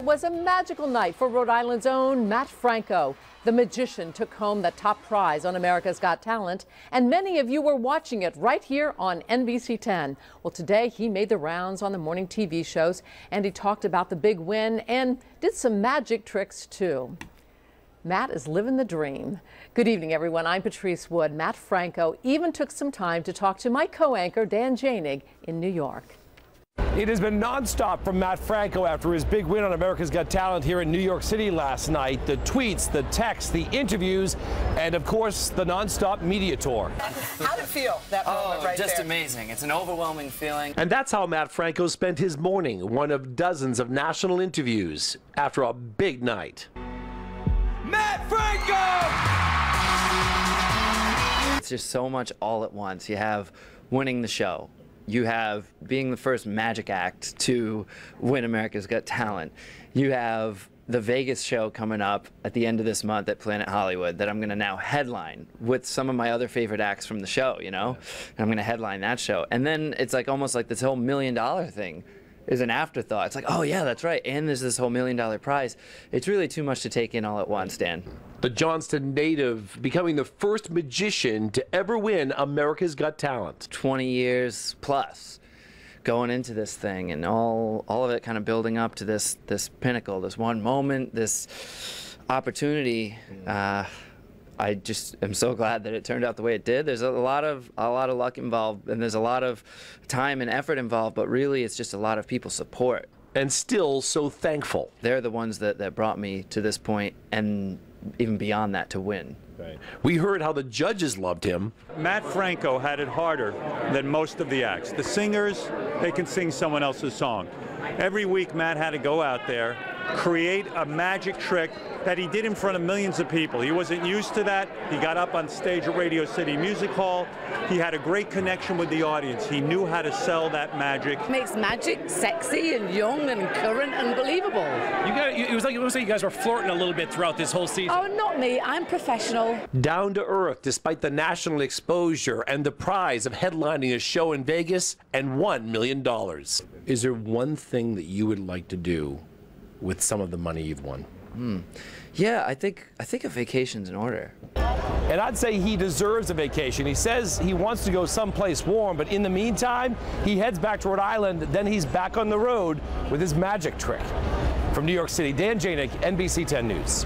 It was a magical night for Rhode Island's own Mat Franco. The magician took home the top prize on America's Got Talent, and many of you were watching it right here on NBC 10. Well, today he made the rounds on the morning TV shows, and he talked about the big win and did some magic tricks too. Matt is living the dream. Good evening, everyone. I'm Patrice Wood. Mat Franco even took some time to talk to my co-anchor Dan Janig in New York. It has been nonstop from Mat Franco after his big win on America's Got Talent here in New York City last night. The tweets, the texts, the interviews, and of course, the nonstop media tour. How'd it feel, that moment right just there? amazing. It's an overwhelming feeling. And that's how Mat Franco spent his morning, one of dozens of national interviews after a big night. Mat Franco! It's just so much all at once. You have winning the show. You have being the first magic act to win America's Got Talent. You have the Vegas show coming up at the end of this month at Planet Hollywood that I'm going to now headline with some of my other favorite acts from the show, you know? And I'm going to headline that show. And then it's like almost like this whole $1 million thing is an afterthought. It's like, oh yeah, that's right. And there's this whole $1 million prize. It's really too much to take in all at once, Dan. The Johnston native becoming the first magician to ever win America's Got Talent. 20 years plus going into this thing, and all of it kind of building up to this pinnacle, this one moment, this opportunity. I just am so glad that it turned out the way it did. There's a lot of luck involved, and there's a lot of time and effort involved, but really it's just a lot of people's support. And still so thankful. They're the ones that brought me to this point, and even beyond that, to win. Right. We heard how the judges loved him. Mat Franco had it harder than most of the acts. The singers, they can sing someone else's song. Every week, Matt had to go out there, create a magic trick that he did in front of millions of people. He wasn't used to that. He got up on stage at Radio City Music Hall. He had a great connection with the audience. He knew how to sell that magic. Makes magic sexy and young and current and believable. It was like you guys were flirting a little bit throughout this whole season. Oh, not me. I'm professional. Down to earth despite the national exposure and the prize of headlining a show in Vegas and $1 million. Is there one thing that you would like to do with some of the money you've won? Yeah, I think a vacation's in order. And I'd say he deserves a vacation. He says he wants to go someplace warm, but in the meantime, he heads back to Rhode Island, then he's back on the road with his magic trick. From New York City, Dan Janig, NBC 10 News.